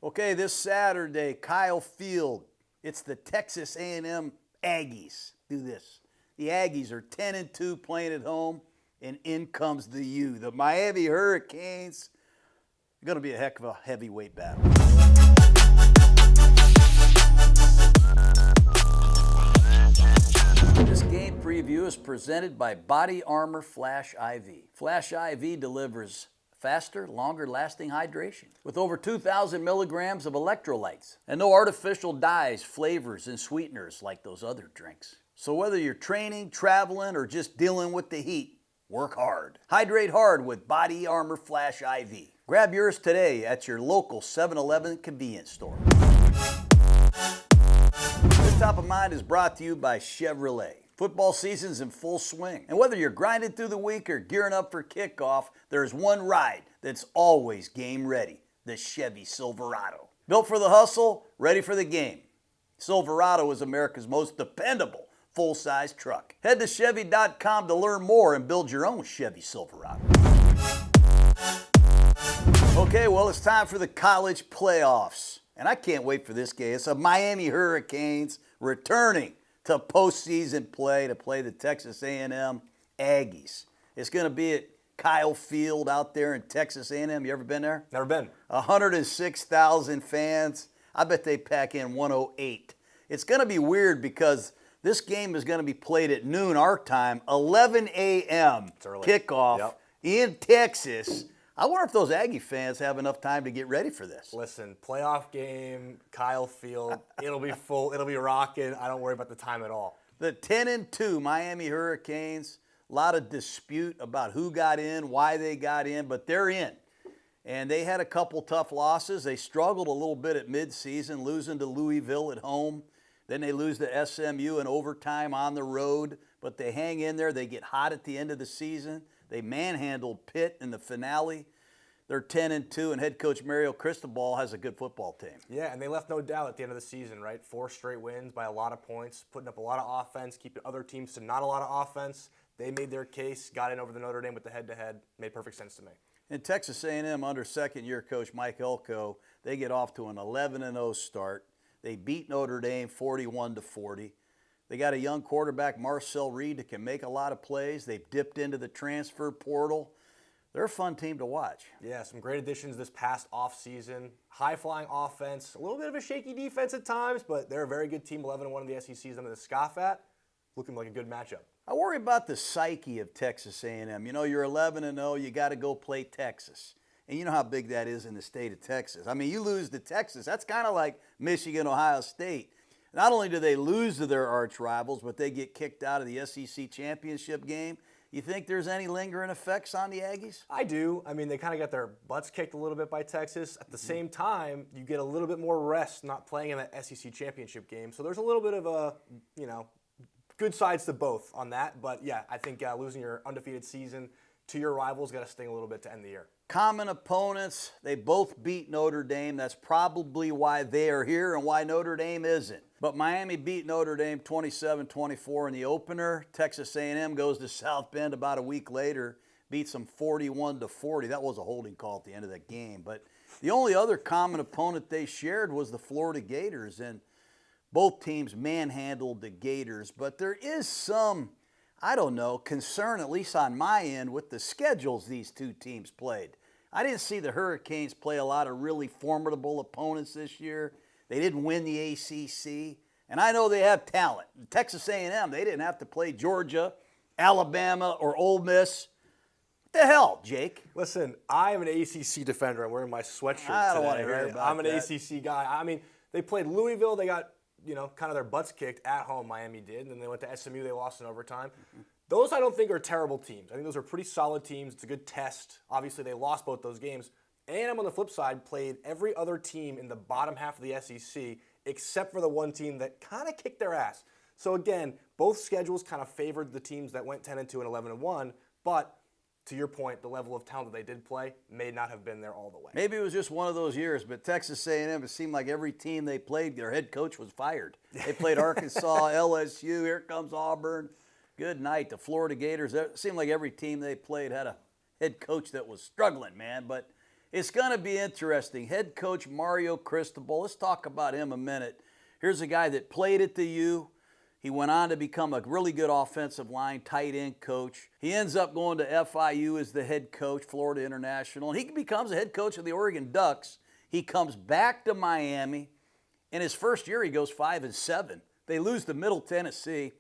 Okay, this Saturday, Kyle Field. It's the Texas A&M Aggies. Do this. The Aggies are 10-2 playing at home, and in comes the U. The Miami Hurricanes. Going to be a heck of a heavyweight battle. This game preview is presented by Body Armor Flash I.V. Flash I.V. delivers faster, longer-lasting hydration with over 2,000 milligrams of electrolytes and no artificial dyes, flavors, and sweeteners like those other drinks. So whether you're training, traveling, or just dealing with the heat, work hard. Hydrate hard with Body Armor Flash I.V. Grab yours today at your local 7-Eleven convenience store. This Top of Mind is brought to you by Chevrolet. Football season's in full swing, and whether you're grinding through the week or gearing up for kickoff, there's one ride that's always game ready, the Chevy Silverado. Built for the hustle, ready for the game. Silverado is America's most dependable full-size truck. Head to Chevy.com to learn more and build your own Chevy Silverado. Okay, well, it's time for the college playoffs, and I can't wait for this game. It's the Miami Hurricanes returning to postseason play to play the Texas A&M Aggies. It's going to be at Kyle Field out there in Texas A&M. You ever been there? Never been. 106,000 fans. I bet they pack in 108. It's going to be weird because this game is going to be played at noon our time, 11 a.m. kickoff in Texas. I wonder if those Aggie fans have enough time to get ready for this. Listen, playoff game, Kyle Field, it'll be full, it'll be rocking. I don't worry about the time at all. The 10-2 Miami Hurricanes, a lot of dispute about who got in, why they got in, but they're in. And they had a couple tough losses. They struggled a little bit at midseason, losing to Louisville at home. Then they lose to SMU in overtime on the road, but they hang in there. They get hot at the end of the season. They manhandled Pitt in the finale. They're 10-2, and head coach Mario Cristobal has a good football team. Yeah, and they left no doubt at the end of the season, right? 4 straight wins by a lot of points, putting up a lot of offense, keeping other teams to not a lot of offense. They made their case, got in over the Notre Dame with the head-to-head. Made perfect sense to me. In Texas A&M, under second-year coach Mike Elko, they get off to an 11-0 start. They beat Notre Dame 41-40. They got a young quarterback, Marcel Reed, that can make a lot of plays. They've dipped into the transfer portal. They're a fun team to watch. Yeah, some great additions this past offseason. High-flying offense, a little bit of a shaky defense at times, but they're a very good team, 11-1 in the SEC is nothing to scoff at. Looking like a good matchup. I worry about the psyche of Texas A&M. You know, you're 11-0, you got to go play Texas. And you know how big that is in the state of Texas. I mean, you lose to Texas, that's kind of like Michigan, Ohio State. Not only do they lose to their arch rivals, but they get kicked out of the SEC championship game. You think there's any lingering effects on the Aggies? I do. I mean, they kind of got their butts kicked a little bit by Texas. At the same time, you get a little bit more rest not playing in that SEC championship game. So there's a little bit of a, good sides to both on that. But, yeah, I think losing your undefeated season to your rivals got to sting a little bit to end the year. Common opponents, they both beat Notre Dame. That's probably why they are here and why Notre Dame isn't. But Miami beat Notre Dame 27-24 in the opener. Texas A&M goes to South Bend about a week later, beats them 41-40. That was a holding call at the end of that game. But the only other common opponent they shared was the Florida Gators, and both teams manhandled the Gators. But there is some, concern, at least on my end, with the schedules these two teams played. I didn't see the Hurricanes play a lot of really formidable opponents this year. They didn't win the ACC, and I know they have talent. Texas A&M, they didn't have to play Georgia, Alabama, or Ole Miss. What the hell, Jake? Listen, I am an ACC defender. I'm wearing my sweatshirt I don't today. want to hear about I'm an ACC guy. I mean, they played Louisville. They got, kind of their butts kicked at home, Miami did, and then they went to SMU. They lost in overtime. Those I don't think are terrible teams. I think those are pretty solid teams. It's a good test. Obviously, they lost both those games. A&M on the flip side played every other team in the bottom half of the SEC except for the one team that kind of kicked their ass. So again, both schedules kind of favored the teams that went 10-2 and 11-1, but to your point, the level of talent that they did play may not have been there all the way. Maybe it was just one of those years, but Texas A&M, it seemed like every team they played, their head coach was fired. They played Arkansas, LSU, here comes Auburn. Good night. The Florida Gators, it seemed like every team they played had a head coach that was struggling, man. But It's going to be interesting. Head coach Mario Cristobal, let's talk about him a minute. Here's a guy that played at the U. He went on to become a really good offensive line, tight end coach. He ends up going to FIU as the head coach, Florida International, and he becomes the head coach of the Oregon Ducks. He comes back to Miami. In his first year, he goes 5-7. They lose to Middle Tennessee,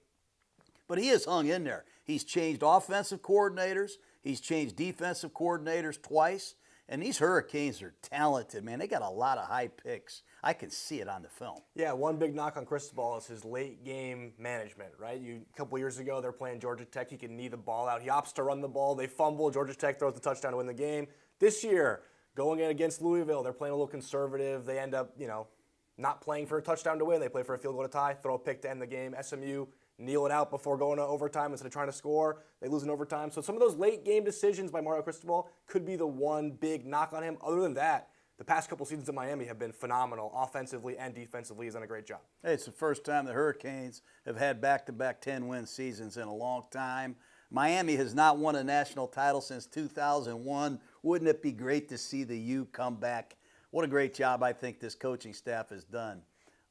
but he has hung in there. He's changed offensive coordinators. He's changed defensive coordinators twice. And these Hurricanes are talented, man. They got a lot of high picks. I can see it on the film. Yeah, one big knock on Cristobal is his late game management, right? A couple years ago, they're playing Georgia Tech. He can knee the ball out. He opts to run the ball. They fumble. Georgia Tech throws the touchdown to win the game. This year, going in against Louisville, they're playing a little conservative. They end up, not playing for a touchdown to win. They play for a field goal to tie, throw a pick to end the game. SMU kneel it out before going to overtime instead of trying to score. They lose in overtime. So some of those late game decisions by Mario Cristobal could be the one big knock on him. Other than that, the past couple seasons in Miami have been phenomenal offensively and defensively. He's done a great job. Hey, it's the first time the Hurricanes have had back-to-back 10-win seasons in a long time. Miami has not won a national title since 2001. Wouldn't it be great to see the U come back? What a great job I think this coaching staff has done.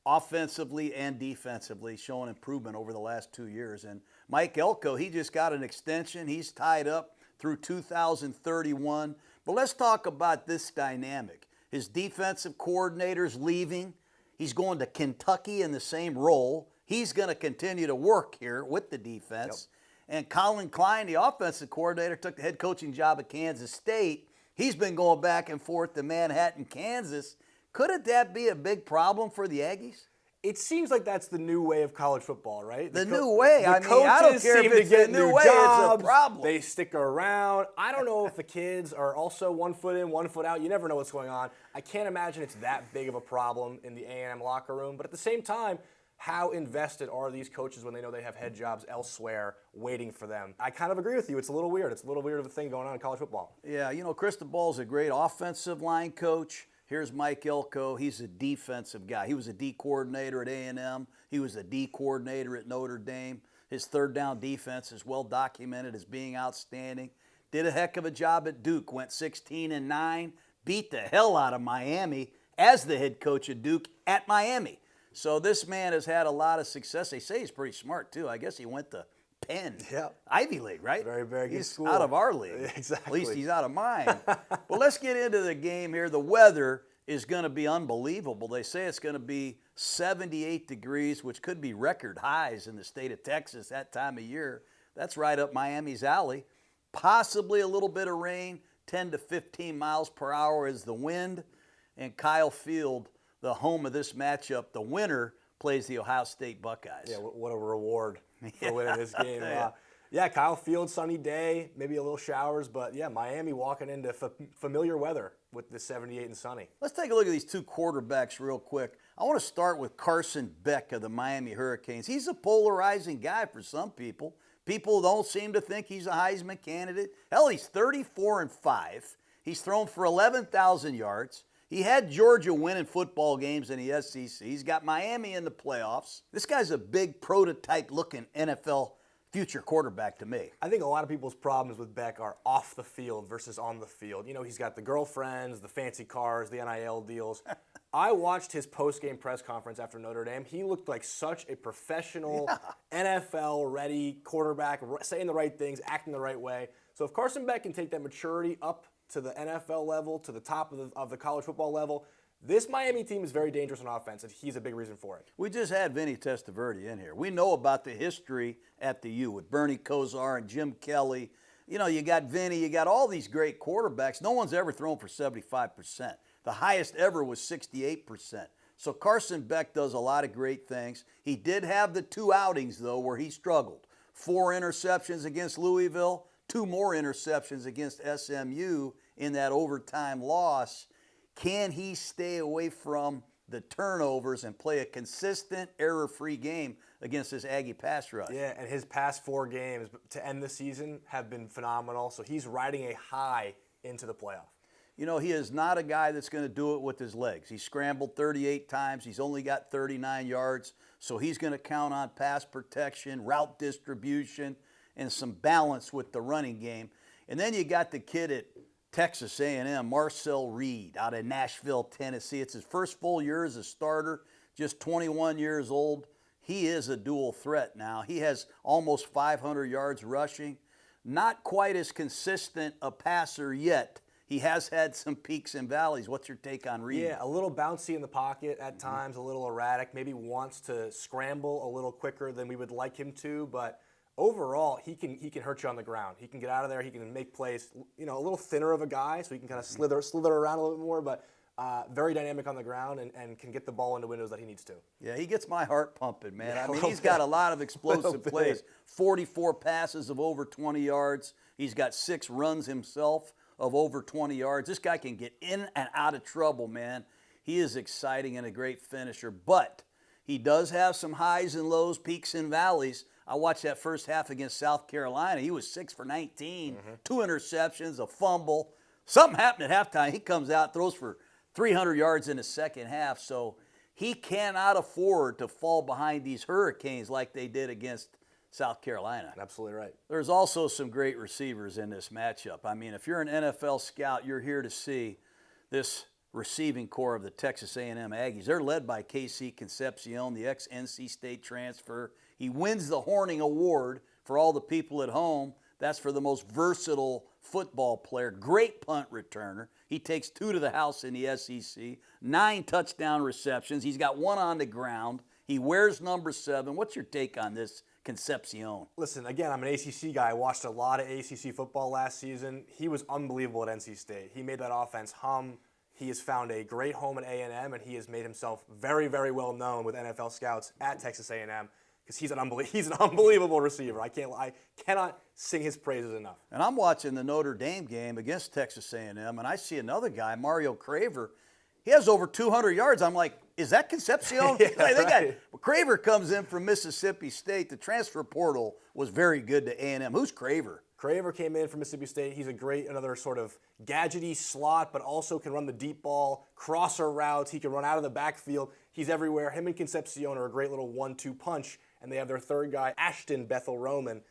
Offensively and defensively, showing improvement over the last 2 years. And Mike Elko, he just got an extension. He's tied up through 2031. But let's talk about this dynamic. His defensive coordinator's leaving. He's going to Kentucky in the same role. He's going to continue to work here with the defense. Yep. And Colin Klein, the offensive coordinator, took the head coaching job at Kansas State. He's been going back and forth to Manhattan, Kansas. Couldn't that be a big problem for the Aggies? It seems like that's the new way of college football, right? The new way. I mean, I don't care if it's a new way. It's a problem. They stick around. I don't know if the kids are also 1 foot in, 1 foot out. You never know what's going on. I can't imagine it's that big of a problem in the A&M locker room. But at the same time, how invested are these coaches when they know they have head jobs elsewhere waiting for them? I kind of agree with you. It's a little weird. It's a little weird of a thing going on in college football. Yeah, Cristobal's a great offensive line coach. Here's Mike Elko. He's a defensive guy. He was a D coordinator at A&M. He was a D coordinator at Notre Dame. His third down defense is well documented as being outstanding. Did a heck of a job at Duke. Went 16-9. Beat the hell out of Miami as the head coach of Duke at Miami. So this man has had a lot of success. They say he's pretty smart, too. I guess he went to Penn. Yep. Ivy League, right? Very, very good school. He's out of our league. Exactly. At least he's out of mine. Well, let's get into the game here. The weather is going to be unbelievable. They say it's going to be 78 degrees, which could be record highs in the state of Texas that time of year. That's right up Miami's alley. Possibly a little bit of rain, 10 to 15 miles per hour is the wind. And Kyle Field, the home of this matchup, the winner, plays the Ohio State Buckeyes. Yeah, what a reward for winning this game. Yeah, Kyle Field, sunny day, maybe a little showers, but yeah, Miami walking into familiar weather with the 78 and sunny. Let's take a look at these two quarterbacks real quick. I want to start with Carson Beck of the Miami Hurricanes. He's a polarizing guy for some people. People don't seem to think he's a Heisman candidate. Hell, he's 34-5. He's thrown for 11,000 yards. He had Georgia winning football games in the SEC. He's got Miami in the playoffs. This guy's a big prototype-looking NFL future quarterback to me. I think a lot of people's problems with Beck are off the field versus on the field. He's got the girlfriends, the fancy cars, the NIL deals. I watched his post-game press conference after Notre Dame. He looked like such a professional, NFL-ready quarterback, saying the right things, acting the right way. So if Carson Beck can take that maturity up to the NFL level, to the top of the college football level, this Miami team is very dangerous on offense, and he's a big reason for it. We just had Vinny Testaverde in here. We know about the history at the U with Bernie Kosar and Jim Kelly. You got Vinny, you got all these great quarterbacks. No one's ever thrown for 75%. The highest ever was 68%. So Carson Beck does a lot of great things. He did have the 2 outings, though, where he struggled. 4 interceptions against Louisville, 2 more interceptions against SMU in that overtime loss. Can he stay away from the turnovers and play a consistent, error-free game against this Aggie pass rush? Yeah, and his past 4 games to end the season have been phenomenal. So he's riding a high into the playoff. He is not a guy that's going to do it with his legs. He scrambled 38 times. He's only got 39 yards. So he's going to count on pass protection, route distribution, and some balance with the running game. And then you got the kid at Texas A&M, Marcel Reed out of Nashville, Tennessee. It's his first full year as a starter, just 21 years old. He is a dual threat now. He has almost 500 yards rushing. Not quite as consistent a passer yet. He has had some peaks and valleys. What's your take on Reed? Yeah, a little bouncy in the pocket at times, a little erratic, maybe wants to scramble a little quicker than we would like him to, but overall, he can hurt you on the ground. He can get out of there. He can make plays. You know, a little thinner of a guy, so he can kind of slither around a little bit more, but very dynamic on the ground and can get the ball into windows that he needs to. Yeah, he gets my heart pumping, man. Yeah, I mean, he's got a lot of explosive bit. plays. 44 passes of over 20 yards. He's got 6 runs himself of over 20 yards. This guy can get in and out of trouble, man. He is exciting and a great finisher, but he does have some highs and lows, peaks and valleys. I watched that first half against South Carolina. He was 6 for 19, 2 interceptions, a fumble. Something happened at halftime. He comes out, throws for 300 yards in the second half. So he cannot afford to fall behind these Hurricanes like they did against South Carolina. Absolutely right. There's also some great receivers in this matchup. I mean, if you're an NFL scout, you're here to see this receiving core of the Texas A&M Aggies. They're led by Casey Concepcion, the ex-NC State transfer. He wins the Horning Award for all the people at home. That's for the most versatile football player. Great punt returner. He takes 2 to the house in the SEC, 9 touchdown receptions. He's got 1 on the ground. He wears number 7. What's your take on this Concepcion? Listen, again, I'm an ACC guy. I watched a lot of ACC football last season. He was unbelievable at NC State. He made that offense hum. He has found a great home at A&M, and he has made himself very, very well known with NFL scouts at Texas A&M because he's an unbelievable receiver. I cannot sing his praises enough. And I'm watching the Notre Dame game against Texas A&M, and I see another guy, Mario Craver. He has over 200 yards. I'm like, is that Concepcion? Craver comes in from Mississippi State. The transfer portal was very good to A&M. Who's Craver? Craver came in from Mississippi State. He's another sort of gadgety slot, but also can run the deep ball, crosser routes. He can run out of the backfield. He's everywhere. Him and Concepcion are a great little 1-2 punch, and they have their third guy, Ashton Bethel Roman,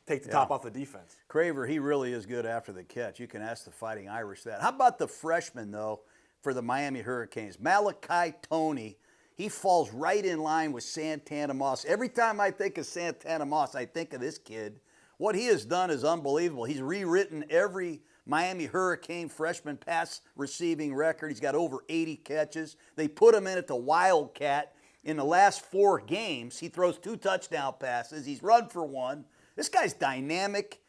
take the top off the defense. Craver, he really is good after the catch. You can ask the Fighting Irish that. How about the freshman, though, for the Miami Hurricanes? Malachi Toney. He falls right in line with Santana Moss. Every time I think of Santana Moss, I think of this kid. What he has done is unbelievable. He's rewritten every Miami Hurricane freshman pass receiving record. He's got over 80 catches. They put him in at the Wildcat. In the last 4 games, he throws 2 touchdown passes. He's run for 1. This guy's dynamic.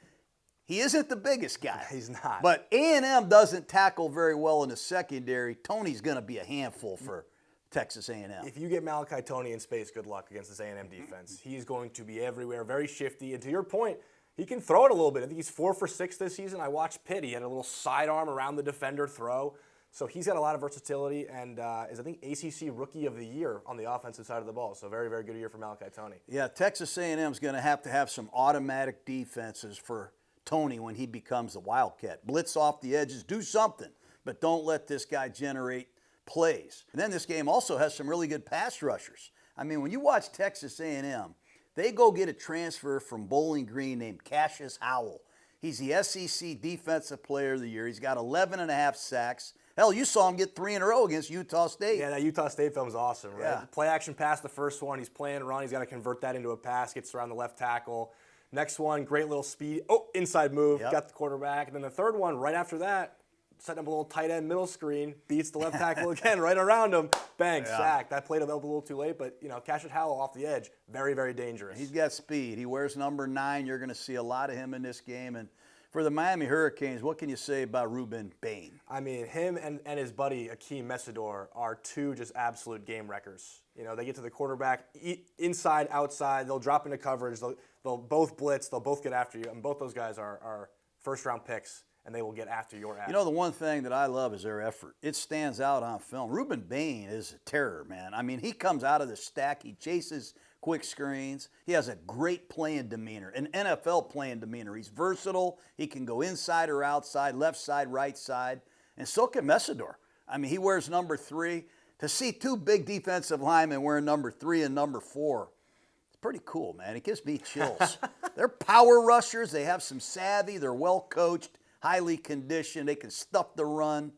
He isn't the biggest guy. He's not. But A&M doesn't tackle very well in the secondary. Tony's going to be a handful for Texas A&M. If you get Malachi Toney in space, good luck against this A&M defense. He's going to be everywhere, very shifty. And to your point, he can throw it a little bit. I think he's 4 for 6 this season. I watched Pitt. He had a little sidearm around the defender throw. So he's got a lot of versatility and is, I think, ACC Rookie of the Year on the offensive side of the ball. So very, very good year for Malachi Toney. Yeah, Texas A&M is going to have some automatic defenses for Toney when he becomes the Wildcat. Blitz off the edges, do something, but don't let this guy generate plays. And then this game also has some really good pass rushers. I mean, when you watch Texas A&M, they go get a transfer from Bowling Green named Cassius Howell. He's the SEC Defensive Player of the Year. He's got 11.5 sacks. Hell, you saw him get 3 in a row against Utah State. Yeah, that Utah State film is awesome, right? Yeah. Play action pass, the first one. He's playing run. He's got to convert that into a pass. Gets around the left tackle. Next one, great little speed. Oh, inside move. Yep. Got the quarterback. And then the third one, right after that, setting up a little tight end middle screen. Beats the left tackle again, right around him. Bang, sack. That played up a little too late, but, you know, Cassius Howell off the edge, very, very dangerous. He's got speed. He wears number 9. You're going to see a lot of him in this game. And for the Miami Hurricanes, what can you say about Ruben Bain? I mean, him and his buddy, Akeem Messidor, are 2 just absolute game wreckers. You know, they get to the quarterback, inside, outside. They'll drop into coverage. They'll both blitz. They'll both get after you. And both those guys are first-round picks, and they will get after your ass. You know, the one thing that I love is their effort. It stands out on film. Ruben Bain is a terror, man. I mean, he comes out of the stack. He chases quick screens. He has a great playing demeanor, an NFL playing demeanor. He's versatile. He can go inside or outside, left side, right side. And so can Messidor. I mean, he wears number 3. To see 2 big defensive linemen wearing number 3 and number 4, it's pretty cool, man. It gives me chills. They're power rushers. They have some savvy. They're well coached. highly conditioned. They can stuff the run.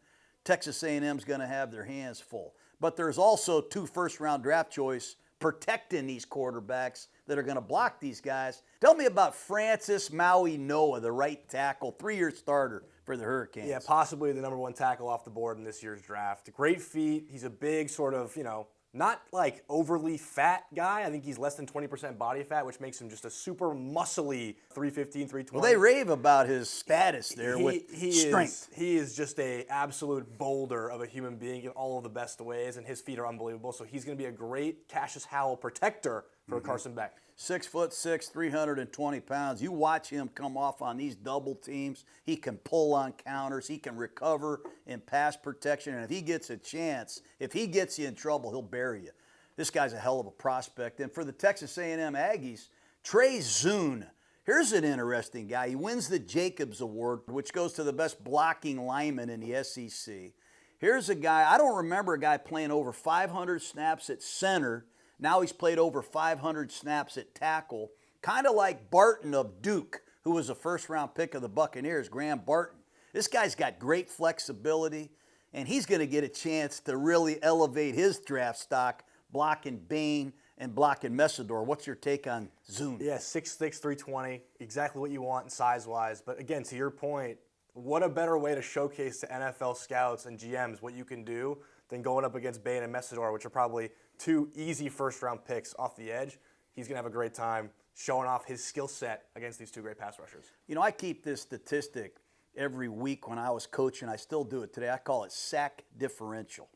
Texas A&M's going to have their hands full. But there's also 2 first-round draft choice protecting these quarterbacks that are going to block these guys. Tell me about Francis Maui Noah, the right tackle, 3-year starter for the Hurricanes. Yeah, possibly the #1 tackle off the board in this year's draft. Great feet. He's a big sort of, not like overly fat guy. I think he's less than 20% body fat, which makes him just a super muscly 315, 320. Well, they rave about his status there with strength. He is just a absolute boulder of a human being in all of the best ways, and his feet are unbelievable. So he's going to be a great Cassius Howell protector for Carson Beck. 6'6", 320 pounds. You watch him come off on these double teams. He can pull on counters. He can recover in pass protection. And if he gets a chance, if he gets you in trouble, he'll bury you. This guy's a hell of a prospect. And for the Texas A&M Aggies, Trey Zune. Here's an interesting guy. He wins the Jacobs Award, which goes to the best blocking lineman in the SEC. Here's a guy, I don't remember a guy playing over 500 snaps at center. Now he's played over 500 snaps at tackle, kind of like Barton of Duke, who was a first-round pick of the Buccaneers, Graham Barton. This guy's got great flexibility, and he's going to get a chance to really elevate his draft stock, blocking Bain and blocking Messidor. What's your take on Zune? Yeah, 6'6", 320, exactly what you want size-wise. But again, to your point, what a better way to showcase to NFL scouts and GMs what you can do than going up against Bain and Messidor, which are probably 2 easy first-round picks off the edge. He's going to have a great time showing off his skill set against these 2 great pass rushers. I keep this statistic every week when I was coaching. I still do it today. I call it sack differential.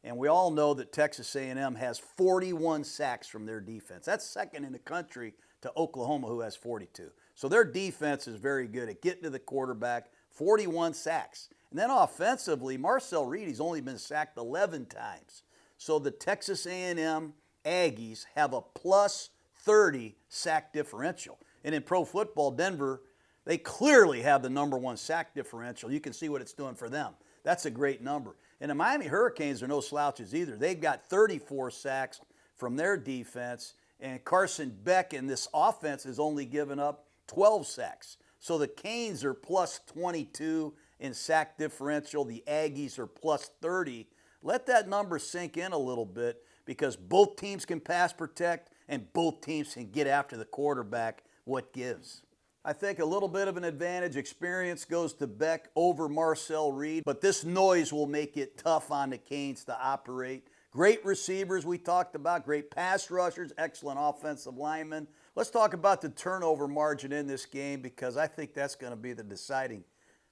And we all know that Texas A&M has 41 sacks from their defense. That's second in the country to Oklahoma, who has 42. So their defense is very good at getting to the quarterback, 41 sacks. And then offensively, Marcel Reed, he's only been sacked 11 times. So the Texas A&M Aggies have a plus 30 sack differential. And in pro football, Denver, they clearly have the #1 sack differential. You can see what it's doing for them. That's a great number. And the Miami Hurricanes are no slouches either. They've got 34 sacks from their defense, and Carson Beck in this offense has only given up 12 sacks. So the Canes are plus 22 in sack differential. The Aggies are plus 30. Let that number sink in a little bit, because both teams can pass protect and both teams can get after the quarterback. What gives? I think a little bit of an advantage. Experience goes to Beck over Marcel Reed, but this noise will make it tough on the Canes to operate. Great receivers we talked about, great pass rushers, excellent offensive linemen. Let's talk about the turnover margin in this game, because I think that's going to be the deciding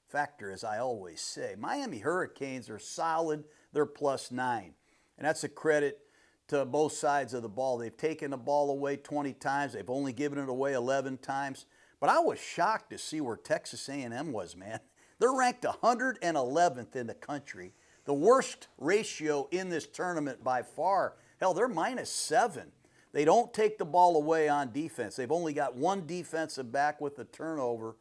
factor, as I always say. Miami Hurricanes are solid. They're plus 9, and that's a credit to both sides of the ball. They've taken the ball away 20 times. They've only given it away 11 times. But I was shocked to see where Texas A&M was, man. They're ranked 111th in the country, the worst ratio in this tournament by far. Hell, they're -7. They don't take the ball away on defense. They've only got 1 defensive back with a turnover.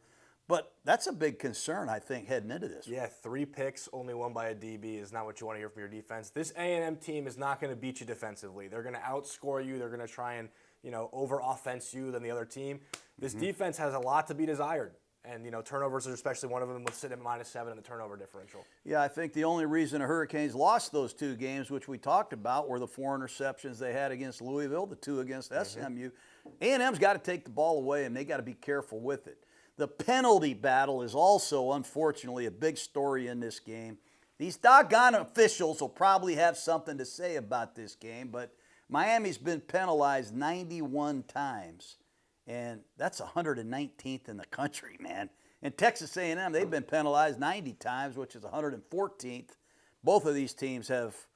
But that's a big concern, I think, heading into this. Yeah, 3 picks, only 1 by a DB is not what you want to hear from your defense. This A&M team is not going to beat you defensively. They're going to outscore you. They're going to try and, over-offense you than the other team. This defense has a lot to be desired. And, turnovers are especially one of them. Let's sit at -7 in the turnover differential. Yeah, I think the only reason the Hurricanes lost those 2 games, which we talked about, were the 4 interceptions they had against Louisville, the 2 against SMU. A&M's got to take the ball away, and they got to be careful with it. The penalty battle is also, unfortunately, a big story in this game. These doggone officials will probably have something to say about this game, but Miami's been penalized 91 times, and that's 119th in the country, man. And Texas A&M, they've been penalized 90 times, which is 114th. Both of these teams have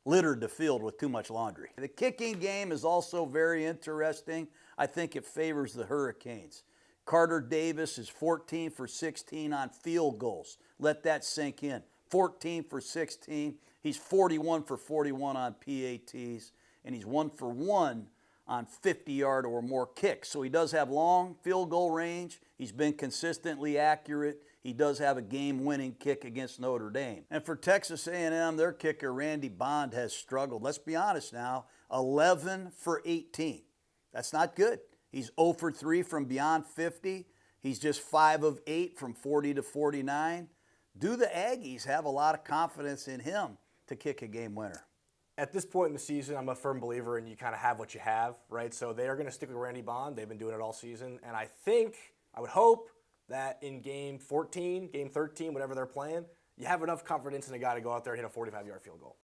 littered the field with too much laundry. The kicking game is also very interesting. I think it favors the Hurricanes. Carter Davis is 14 for 16 on field goals. Let that sink in. 14 for 16. He's 41 for 41 on PATs, and he's 1 for 1 on 50-yard or more kicks. So he does have long field goal range. He's been consistently accurate. He does have a game-winning kick against Notre Dame. And for Texas A&M, their kicker, Randy Bond, has struggled. Let's be honest now, 11 for 18. That's not good. He's 0 for 3 from beyond 50. He's just 5 of 8 from 40 to 49. Do the Aggies have a lot of confidence in him to kick a game winner? At this point in the season, I'm a firm believer in you kind of have what you have, right? So they are going to stick with Randy Bond. They've been doing it all season. And I would hope that in game 14, game 13, whatever they're playing, you have enough confidence in a guy to go out there and hit a 45-yard field goal.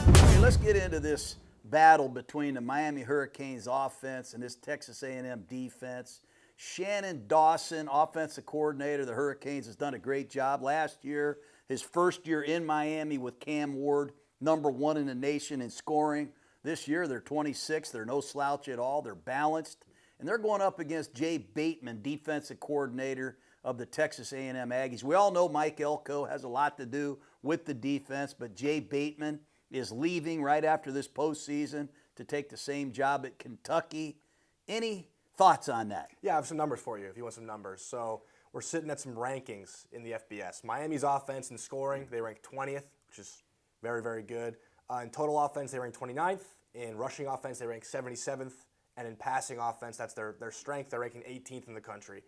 Okay, let's get into this battle between the Miami Hurricanes offense and this Texas A&M defense. Shannon Dawson, offensive coordinator of the Hurricanes, has done a great job. Last year, his first year in Miami with Cam Ward, #1 in the nation in scoring. This year, they're 26th. They're no slouch at all. They're balanced. And they're going up against Jay Bateman, defensive coordinator of the Texas A&M Aggies. We all know Mike Elko has a lot to do with the defense, but Jay Bateman is leaving right after this postseason to take the same job at Kentucky. Any thoughts on that? Yeah, I have some numbers for you if you want some numbers. So we're sitting at some rankings in the FBS. Miami's offense in scoring, they rank 20th, which is very, very good. In total offense, they rank 29th. In rushing offense, they rank 77th. And in passing offense, that's their strength. They're ranking 18th in the country.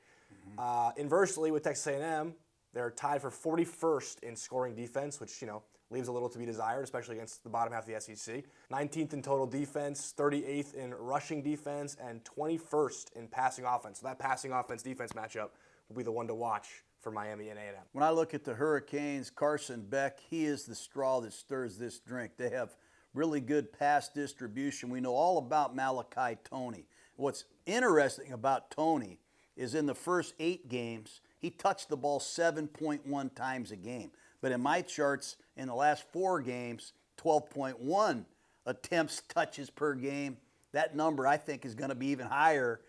Inversely, with Texas A&M, they're tied for 41st in scoring defense, which, leaves a little to be desired, especially against the bottom half of the SEC. 19th in total defense, 38th in rushing defense, and 21st in passing offense. So that passing offense-defense matchup will be the one to watch for Miami and A&M. When I look at the Hurricanes, Carson Beck, he is the straw that stirs this drink. They have really good pass distribution. We know all about Malachi Toney. What's interesting about Toney is in the first 8 games, he touched the ball 7.1 times a game. But in my charts, in the last 4 games, 12.1 attempts, touches per game. That number, I think, is going to be even higher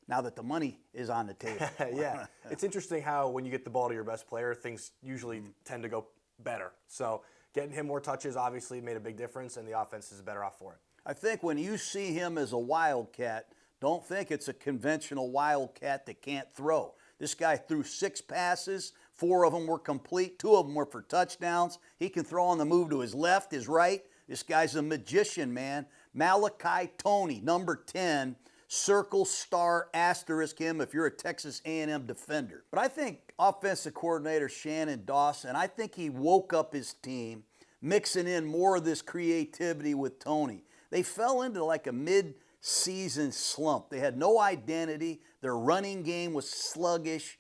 now that the money is on the table. Yeah. It's interesting how when you get the ball to your best player, things usually tend to go better. So getting him more touches obviously made a big difference, and the offense is better off for it. I think when you see him as a wildcat, don't think it's a conventional wildcat that can't throw. This guy threw 6 passes. 4 of them were complete. 2 of them were for touchdowns. He can throw on the move to his left, his right. This guy's a magician, man. Malachi Toney, number 10. Circle, star, asterisk him if you're a Texas A&M defender. But I think offensive coordinator Shannon Dawson, I think he woke up his team, mixing in more of this creativity with Toney. They fell into like a mid-season slump. They had no identity. Their running game was sluggish.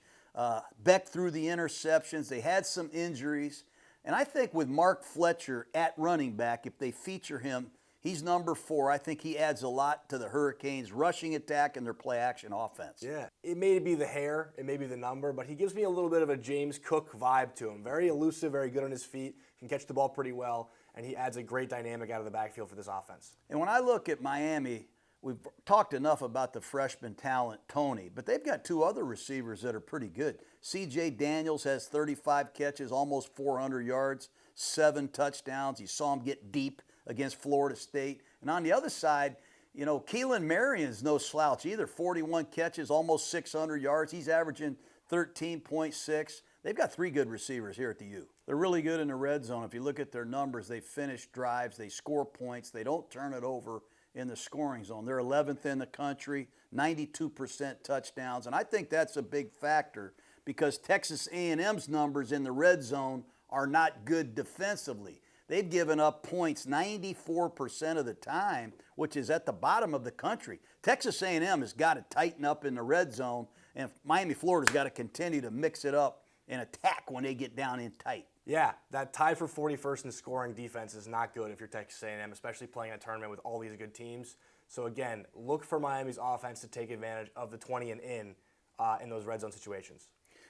Beck threw the interceptions. They had some injuries. And I think with Mark Fletcher at running back, if they feature him, he's number 4. I think he adds a lot to the Hurricanes' rushing attack and their play-action offense. Yeah, it may be the hair, it may be the number, but he gives me a little bit of a James Cook vibe to him. Very elusive, very good on his feet, can catch the ball pretty well, and he adds a great dynamic out of the backfield for this offense. And when I look at Miami, we've talked enough about the freshman talent, Toney, but they've got 2 other receivers that are pretty good. C.J. Daniels has 35 catches, almost 400 yards, 7 touchdowns. You saw him get deep against Florida State. And on the other side, Keelan Marion's no slouch either. 41 catches, almost 600 yards. He's averaging 13.6. They've got 3 good receivers here at the U. They're really good in the red zone. If you look at their numbers, they finish drives, they score points, they don't turn it over in the scoring zone. They're 11th in the country, 92% touchdowns. And I think that's a big factor because Texas A&M's numbers in the red zone are not good defensively. They've given up points 94% of the time, which is at the bottom of the country. Texas A&M has got to tighten up in the red zone, and Miami, Florida's got to continue to mix it up and attack when they get down in tight. Yeah, that tied for 41st in scoring defense is not good if you're Texas A&M, especially playing a tournament with all these good teams. So again, look for Miami's offense to take advantage of the 20 and in those red zone situations.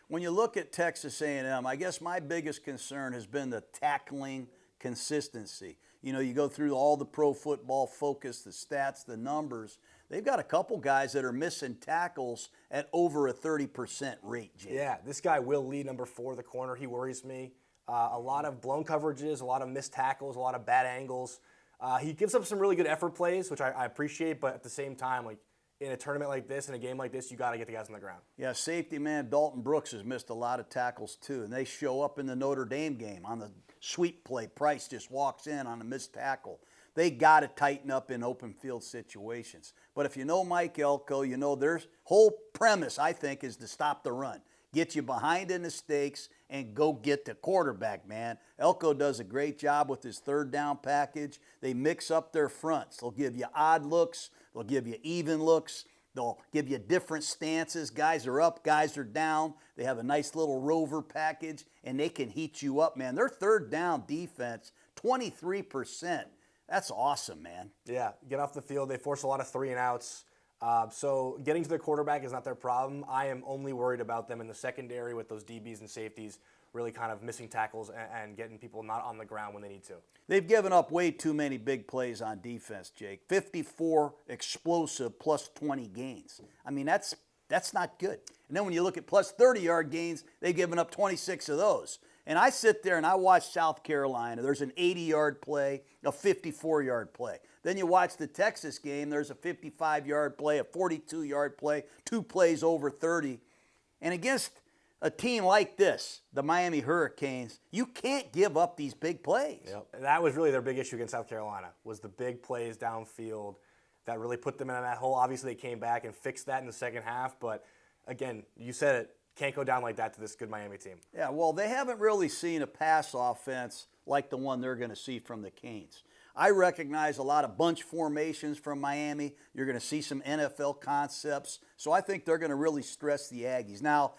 When you look at Texas A&M, I guess my biggest concern has been the tackling consistency. You go through all the pro football focus, the stats, the numbers. They've got a couple guys that are missing tackles at over a 30% rate, Jake. Yeah, this guy Will Lee, number 4, the corner, he worries me. A lot of blown coverages, a lot of missed tackles, a lot of bad angles. He gives up some really good effort plays, which I appreciate, but at the same time, in a tournament like this, in a game like this, you got to get the guys on the ground. Yeah, safety man Dalton Brooks has missed a lot of tackles too, and they show up in the Notre Dame game on the sweep play. Price just walks in on a missed tackle. They got to tighten up in open field situations. But if you know Mike Elko, you know their whole premise, I think, is to stop the run. Get you behind in the stakes and go get the quarterback, man. Elko does a great job with his third down package. They mix up their fronts. They'll give you odd looks. They'll give you even looks. They'll give you different stances. Guys are up, guys are down. They have a nice little rover package, and they can heat you up, man. Their third down defense, 23%. That's awesome, man. Yeah, get off the field. They force a lot of 3-and-outs. So getting to the quarterback is not their problem. I am only worried about them in the secondary with those DBs and safeties really kind of missing tackles and getting people not on the ground when they need to. They've given up way too many big plays on defense, Jake. 54 explosive plus 20 gains. I mean, that's not good. And then when you look at plus 30-yard gains, they've given up 26 of those. And I sit there and I watch South Carolina. There's an 80-yard play, a 54-yard play. Then you watch the Texas game. There's a 55-yard play, a 42-yard play, 2 plays over 30. And against a team like this, the Miami Hurricanes, you can't give up these big plays. Yep. And that was really their big issue against South Carolina, was the big plays downfield that really put them in that hole. Obviously, they came back and fixed that in the second half. But, again, you said it. Can't go down like that to this good Miami team. Yeah, well, they haven't really seen a pass offense like the one they're going to see from the Canes. I recognize a lot of bunch formations from Miami. You're going to see some NFL concepts. So I think they're going to really stress the Aggies. Now,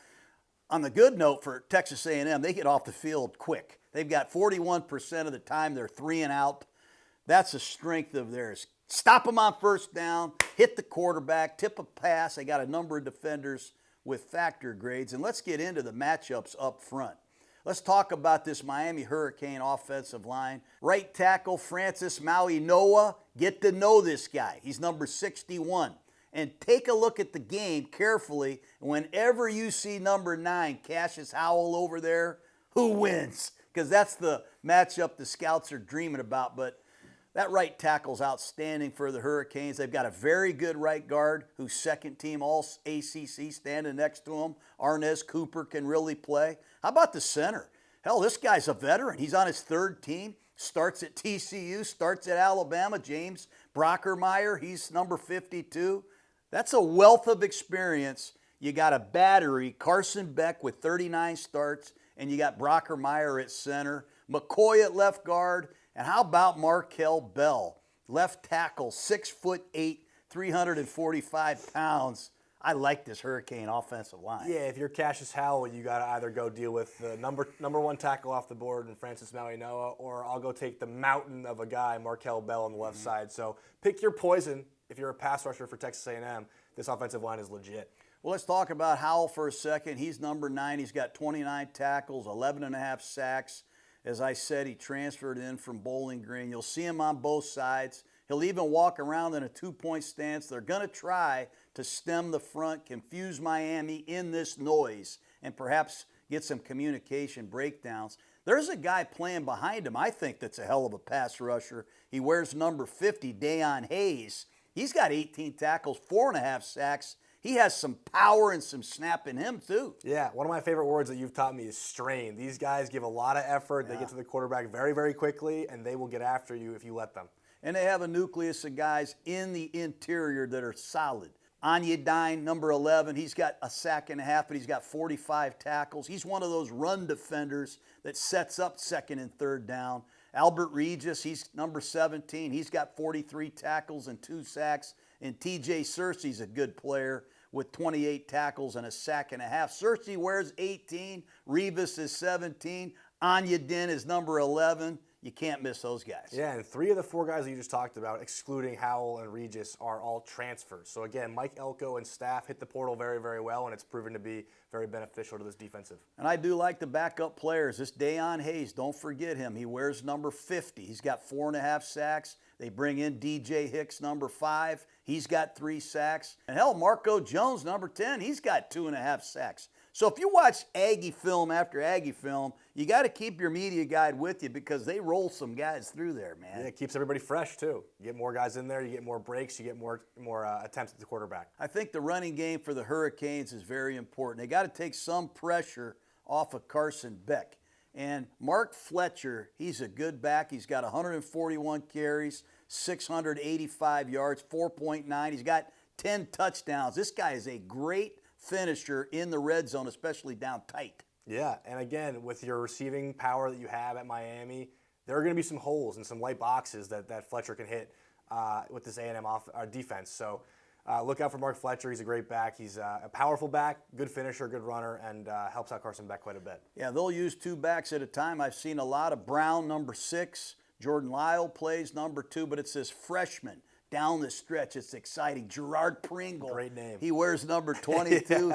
on the good note for Texas A&M, they get off the field quick. They've got 41% of the time they're 3 and out. That's a strength of theirs. Stop them on first down, hit the quarterback, tip a pass. They got a number of defenders with factor grades. And let's get into the matchups up front. Let's talk about this Miami Hurricane offensive line. Right tackle Francis Maui Noah. Get to know this guy. He's number 61. And take a look at the game carefully. Whenever you see number 9, Cassius Howell over there, who wins? Because that's the matchup the scouts are dreaming about. But that right tackle's outstanding for the Hurricanes. They've got a very good right guard who's second team All-ACC standing next to him. Arnez Cooper can really play. How about the center? Hell, this guy's a veteran. He's on his third team. Starts at TCU, starts at Alabama. James Brockermeyer, he's number 52. That's a wealth of experience. You got a battery, Carson Beck with 39 starts, and you got Brockermeyer at center. McCoy at left guard. And how about Markel Bell, left tackle, 6'8", 345 pounds. I like this Hurricane offensive line. Yeah, if you're Cassius Howell, you got to either go deal with the number 1 tackle off the board and Francis Maui Noah, or I'll go take the mountain of a guy, Markel Bell, on the left side. So pick your poison. If you're a pass rusher for Texas A&M, this offensive line is legit. Well, let's talk about Howell for a second. He's number 9. He's got 29 tackles, 11.5 sacks. As I said, he transferred in from Bowling Green. You'll see him on both sides. He'll even walk around in a 2-point stance. They're going to try to stem the front, confuse Miami in this noise, and perhaps get some communication breakdowns. There's a guy playing behind him, I think, that's a hell of a pass rusher. He wears number 50, Dayon Hayes. He's got 18 tackles, 4.5 sacks. He has some power and some snap in him, too. Yeah, one of my favorite words that you've taught me is strain. These guys give a lot of effort. Yeah. They get to the quarterback very, very quickly, and they will get after you if you let them. And they have a nucleus of guys in the interior that are solid. Onyedine, number 11, he's got a sack and a half, but he's got 45 tackles. He's one of those run defenders that sets up second and third down. Albert Regis, he's number 17. He's got 43 tackles and 2 sacks. And T.J. Searcy's a good player with 28 tackles and a sack and a half. Searcy wears 18. Revis is 17. Onyedine is number 11. You can't miss those guys. Yeah, and 3 of the 4 guys that you just talked about, excluding Howell and Regis, are all transfers. So again, Mike Elko and staff hit the portal very, very well, and it's proven to be very beneficial to this defensive. And I do like the backup players. This Dayon Hayes, don't forget him. He wears number 50. He's got 4.5 sacks. They bring in DJ Hicks, number 5. He's got 3 sacks. And hell, Marco Jones, number 10, he's got 2.5 sacks. So if you watch Aggie film after Aggie film, you got to keep your media guide with you because they roll some guys through there, man. Yeah, it keeps everybody fresh, too. You get more guys in there, you get more breaks, you get more attempts at the quarterback. I think the running game for the Hurricanes is very important. They got to take some pressure off of Carson Beck. And Mark Fletcher, he's a good back. He's got 141 carries, 685 yards, 4.9. He's got 10 touchdowns. This guy is a great finisher in the red zone, especially down tight. Yeah, and again, with your receiving power that you have at Miami, there are going to be some holes and some light boxes that Fletcher can hit with this A&M defense. So look out for Mark Fletcher. He's a great back. He's a powerful back, good finisher, good runner, and helps out Carson Beck quite a bit. Yeah, they'll use 2 backs at a time. I've seen a lot of Brown, number 6. Jordan Lyle plays number 2, but it's this freshman down the stretch. It's exciting. Gerard Pringle. Great name. He wears number 22.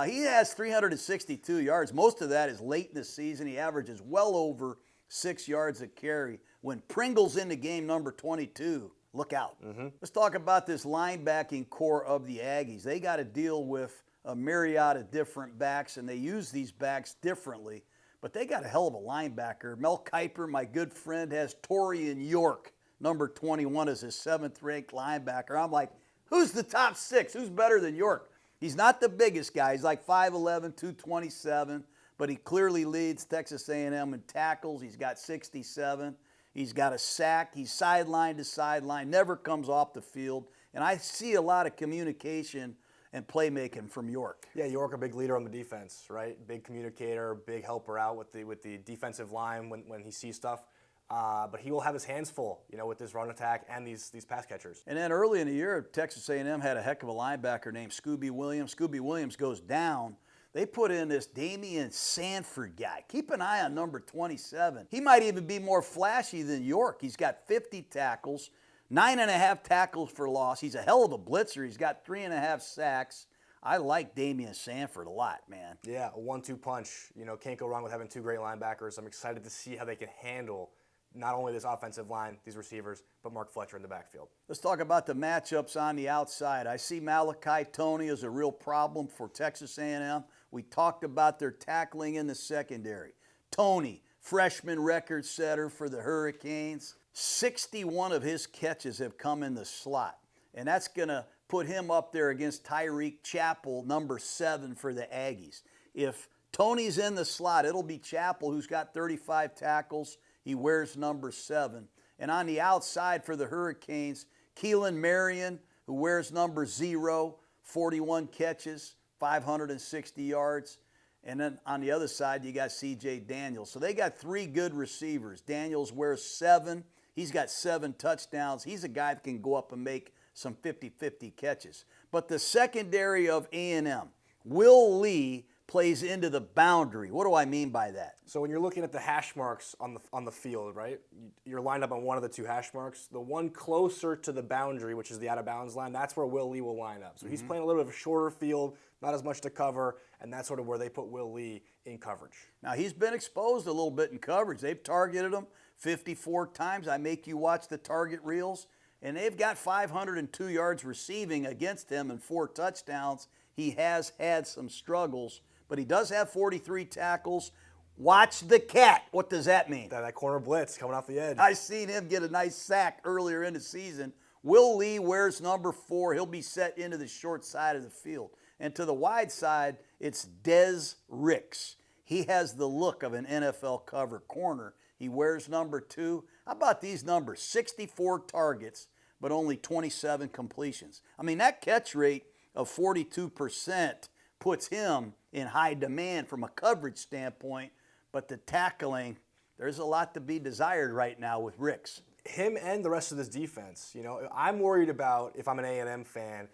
He has 362 yards. Most of that is late in the season. He averages well over 6 yards a carry. When Pringle's in the game, number 22, look out. Let's talk about this linebacking core of the Aggies. They got to deal with a myriad of different backs, and they use these backs differently. But they got a hell of a linebacker. Mel Kiper, my good friend, has Torian York, number 21, as his 7th-ranked linebacker. I'm like, who's the top 6? Who's better than York? He's not the biggest guy. He's like 5'11", 227, but he clearly leads Texas A&M in tackles. He's got 67. He's got a sack. He's sideline to sideline, never comes off the field. And I see a lot of communication and playmaking from York. Yeah, York, a big leader on the defense, right? Big communicator, big helper out with the defensive line when he sees stuff. But he will have his hands full, with this run attack and these pass catchers. And then early in the year, Texas A&M had a heck of a linebacker named Scooby Williams. Scooby Williams goes down. They put in this Damian Sanford guy. Keep an eye on number 27. He might even be more flashy than York. He's got 50 tackles, 9.5 tackles for loss. He's a hell of a blitzer. He's got 3.5 sacks. I like Damian Sanford a lot, man. Yeah, a 1-2 punch. Can't go wrong with having 2 great linebackers. I'm excited to see how they can handle not only this offensive line, these receivers, but Mark Fletcher in the backfield. Let's talk about the matchups on the outside. I see Malachi Toney as a real problem for Texas A&M. We talked about their tackling in the secondary. Toney, freshman record setter for the Hurricanes. 61 of his catches have come in the slot, and that's going to put him up there against Tyreek Chappell, number 7 for the Aggies. If Toney's in the slot, it'll be Chappell, who's got 35 tackles. He wears number 7. And on the outside for the Hurricanes, Keelan Marion, who wears number 0, 41 catches, 560 yards. And then on the other side, you got C.J. Daniels. So they got 3 good receivers. Daniels wears 7. He's got 7 touchdowns. He's a guy that can go up and make some 50-50 catches. But the secondary of A&M, Will Lee, plays into the boundary. What do I mean by that? So when you're looking at the hash marks on the field, right? You're lined up on one of the 2 hash marks. The one closer to the boundary, which is the out-of-bounds line, that's where Will Lee will line up. So he's playing a little bit of a shorter field, not as much to cover, and that's sort of where they put Will Lee in coverage. Now, he's been exposed a little bit in coverage. They've targeted him 54 times. I make you watch the target reels, and they've got 502 yards receiving against him and 4 touchdowns. He has had some struggles, but he does have 43 tackles. Watch the cat. What does that mean? That corner blitz coming off the edge. I seen him get a nice sack earlier in the season. Will Lee wears number 4. He'll be set into the short side of the field. And to the wide side, it's Des Ricks. He has the look of an NFL cover corner. He wears number 2. How about these numbers? 64 targets, but only 27 completions. I mean, that catch rate of 42% puts him in high demand from a coverage standpoint, but the tackling, there's a lot to be desired right now with Ricks. Him and the rest of this defense. I'm worried about, if I'm an A&M fan,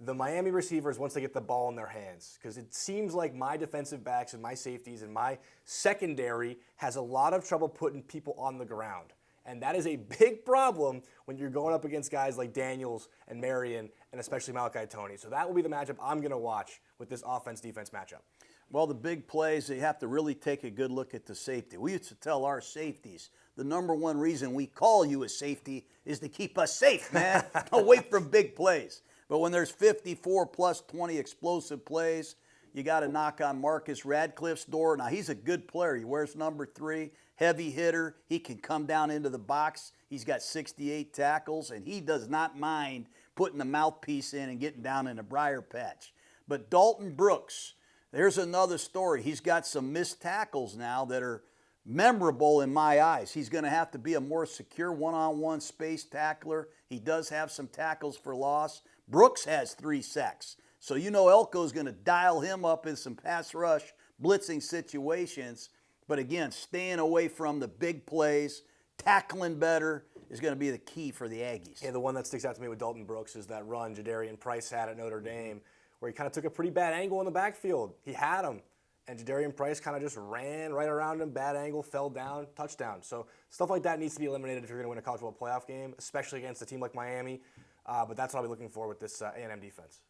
the Miami receivers once they get the ball in their hands, because it seems like my defensive backs and my safeties and my secondary has a lot of trouble putting people on the ground. And that is a big problem when you're going up against guys like Daniels and Marion and especially Malachi Toney. So that will be the matchup I'm going to watch with this offense-defense matchup. Well, the big plays, you have to really take a good look at the safety. We used to tell our safeties, the number one reason we call you a safety is to keep us safe, man. Away from big plays. But when there's 54 plus 20 explosive plays, you got to knock on Marcus Radcliffe's door. Now, he's a good player. He wears number 3, heavy hitter. He can come down into the box. He's got 68 tackles, and he does not mind putting the mouthpiece in and getting down in the briar patch. But Dalton Brooks, there's another story. He's got some missed tackles now that are memorable in my eyes. He's going to have to be a more secure one-on-one space tackler. He does have some tackles for loss. Brooks has 3 sacks. So you know Elko's going to dial him up in some pass rush blitzing situations. But again, staying away from the big plays, tackling better is going to be the key for the Aggies. Yeah, the one that sticks out to me with Dalton Brooks is that run Jadarian Price had at Notre Dame, where he kind of took a pretty bad angle in the backfield. He had him, and Jadarian Price kind of just ran right around him, bad angle, fell down, touchdown. So stuff like that needs to be eliminated if you're going to win a college football playoff game, especially against a team like Miami. But that's what I'll be looking for with this A&M defense.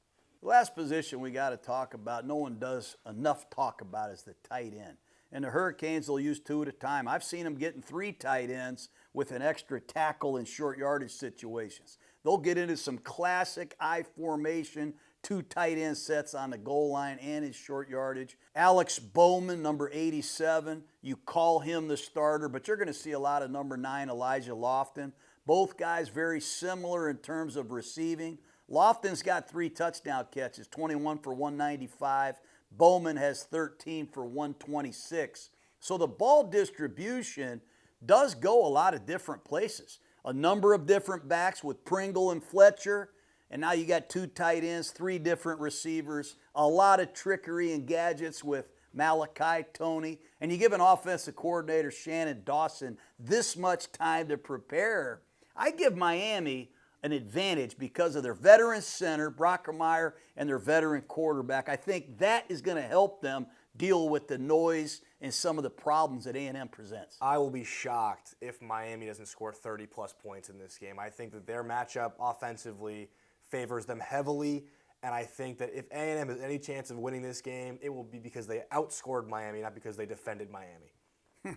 The last position we got to talk about, no one does enough talk about, is the tight end. And the Hurricanes will use 2 at a time. I've seen them getting 3 tight ends with an extra tackle in short yardage situations. They'll get into some classic I formation, 2 tight end sets on the goal line and in short yardage. Alex Bowman, number 87, you call him the starter, but you're going to see a lot of number 9, Elijah Lofton. Both guys very similar in terms of receiving. Lofton's got 3 touchdown catches, 21 for 195. Bowman has 13 for 126. So the ball distribution does go a lot of different places. A number of different backs with Pringle and Fletcher. And now you got 2 tight ends, 3 different receivers. A lot of trickery and gadgets with Malachi, Tony. And you give an offensive coordinator, Shannon Dawson, this much time to prepare. I give Miami an advantage because of their veteran center, Brockermeyer, and their veteran quarterback. I think that is going to help them deal with the noise and some of the problems that A&M presents. I will be shocked if Miami doesn't score 30-plus points in this game. I think that their matchup offensively favors them heavily, and I think that if A&M has any chance of winning this game, it will be because they outscored Miami, not because they defended Miami.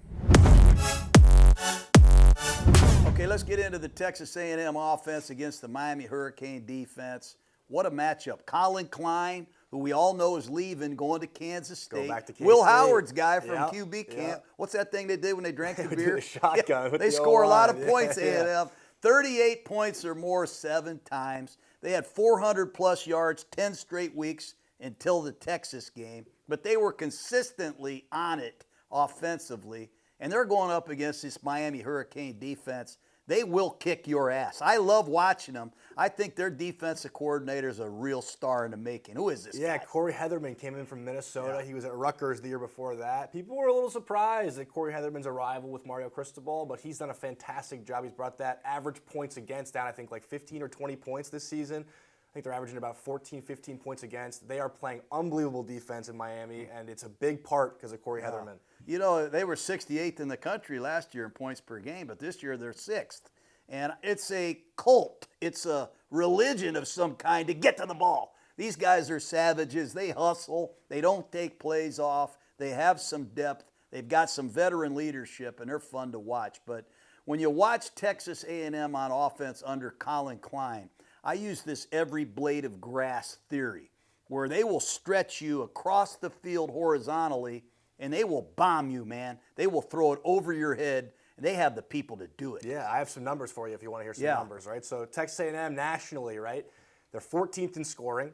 Okay, let's get into the Texas A&M offense against the Miami Hurricane defense. What a matchup. Colin Klein, who we all know is leaving, going to Kansas State. Go back to K-State. Will Howard's guy from Yep, QB camp. yep. What's that thing they did when they drank the They beer? did the shotgun with They the score a lot of O-line. points, Yeah. A&M. 38 points or more 7 times. They had 400-plus yards 10 straight weeks until the Texas game. But they were consistently on it offensively. And they're going up against this Miami Hurricane defense. They will kick your ass. I love watching them. I think their defensive coordinator is a real star in the making. Who is this Yeah, guy? Corey Heatherman came in from Minnesota. Yeah. He was at Rutgers the year before that. People were a little surprised that Corey Heatherman's a rival with Mario Cristobal, but he's done a fantastic job. He's brought that average points against down, I think, like 15 or 20 points this season. I think they're averaging about 14, 15 points against. They are playing unbelievable defense in Miami, and it's a big part because of Corey Heatherman. You know, they were 68th in the country last year in points per game, but this year they're 6th. And it's a cult. It's a religion of some kind to get to the ball. These guys are savages. They hustle. They don't take plays off. They have some depth. They've got some veteran leadership, and they're fun to watch. But when you watch Texas A&M on offense under Colin Klein, I use this every blade of grass theory, where they will stretch you across the field horizontally, and they will bomb you, man. They will throw it over your head. They have the people to do it. Yeah, I have some numbers for you if you want to hear some Yeah. numbers, right? So Texas A&M nationally, right? They're 14th in scoring,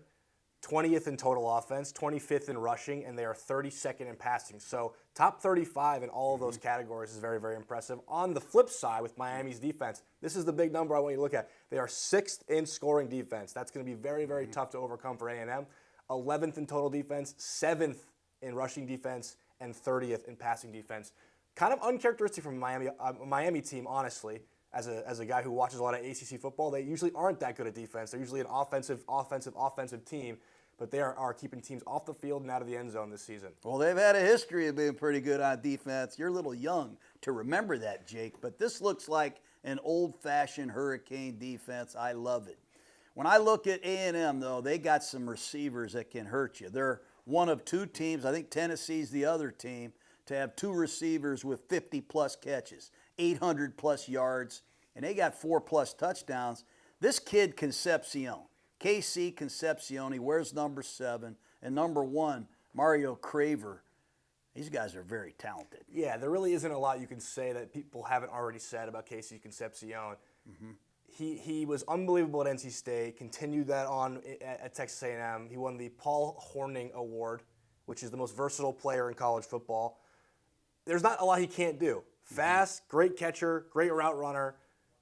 20th in total offense, 25th in rushing, and they are 32nd in passing. So top 35 in all of those categories is very, very impressive. On the flip side with Miami's defense, this is the big number I want you to look at. They are 6th in scoring defense. That's going to be very, very tough to overcome for A&M. 11th in total defense, 7th in rushing defense, and 30th in passing defense. Kind of uncharacteristic from a Miami team, honestly. As a guy who watches a lot of ACC football, they usually aren't that good at defense. They're usually an offensive team, but they are keeping teams off the field and out of the end zone this season. Well, they've had a history of being pretty good on defense. You're a little young to remember that, Jake, but this looks like an old-fashioned Hurricane defense. I love it. When I look at A&M, though, they got some receivers that can hurt you. They're one of 2 teams, I think Tennessee's the other team, to have 2 receivers with 50-plus catches, 800-plus yards, and they got 4-plus touchdowns. This kid, Concepcion, KC Concepcion, he wears number 7, and number 1, Mario Craver. These guys are very talented. Yeah, there really isn't a lot you can say that people haven't already said about KC Concepcion. He was unbelievable at NC State, continued that on at Texas A&M. He won the Paul Hornung Award, which is the most versatile player in college football. there's not a lot he can't do. Fast, great catcher, great route runner.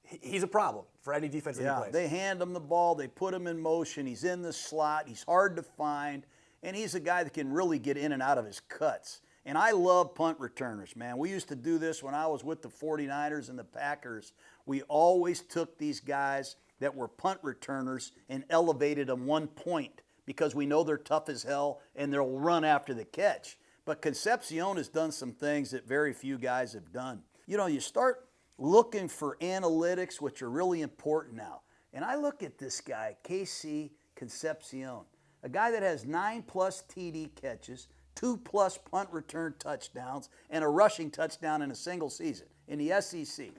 He's a problem for any defense that he plays. They hand him the ball, they put him in motion, he's in the slot, he's hard to find, and he's a guy that can really get in and out of his cuts. And I love punt returners, man. We used to do this when I was with the 49ers and the Packers. We always took these guys that were punt returners and elevated them 1 point because we know they're tough as hell and they'll run after the catch. But Concepcion has done some things that very few guys have done. You know, you start looking for analytics, which are really important now. And I look at this guy, KC Concepcion, a guy that has 9+ TD catches, 2+ punt return touchdowns, and a rushing touchdown in a single season in the SEC.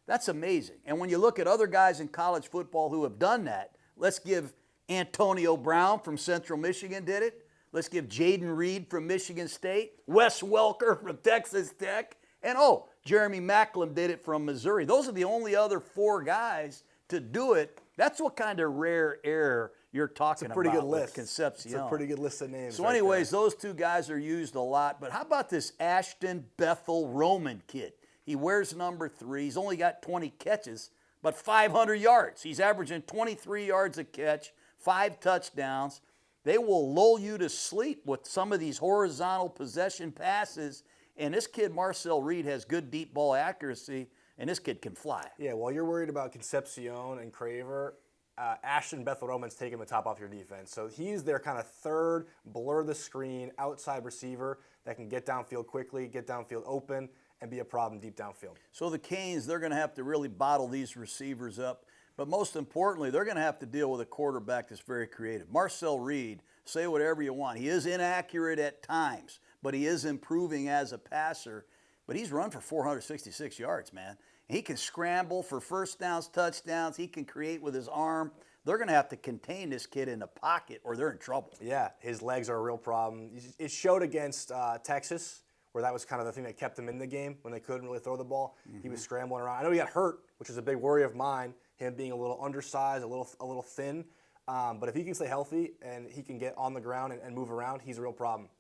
That's amazing. And when you look at other guys in college football who have done that, let's give Antonio Brown from Central Michigan did it. Let's give Jaden Reed from Michigan State, Wes Welker from Texas Tech, and Jeremy Macklin did it from Missouri. Those are the only other 4 guys to do it. That's what kind of rare air you're talking about. It's a pretty good list. Concepcion. It's a pretty good list of names. So anyways, those 2 guys are used a lot. But how about this Ashton Bethel Roman kid? He wears number 3. He's only got 20 catches, but 500 yards. He's averaging 23 yards a catch, 5 touchdowns. They will lull you to sleep with some of these horizontal possession passes. And this kid, Marcel Reed, has good deep ball accuracy, and this kid can fly. Yeah, while you're worried about Concepcion and Craver, Ashton Bethel Roman's taking the top off your defense. So he's their kind of third, blur the screen, outside receiver that can get downfield quickly, get downfield open, and be a problem deep downfield. So the Canes, they're going to have to really bottle these receivers up. But most importantly, they're going to have to deal with a quarterback that's very creative. Marcel Reed, say whatever you want. He is inaccurate at times, but he is improving as a passer. But he's run for 466 yards, man. He can scramble for first downs, touchdowns. He can create with his arm. They're going to have to contain this kid in the pocket or they're in trouble. Yeah, his legs are a real problem. It showed against Texas, where that was kind of the thing that kept him in the game when they couldn't really throw the ball. He was scrambling around. I know he got hurt, which is a big worry of mine, him being a little undersized, a little thin. But if he can stay healthy and he can get on the ground and move around, he's a real problem.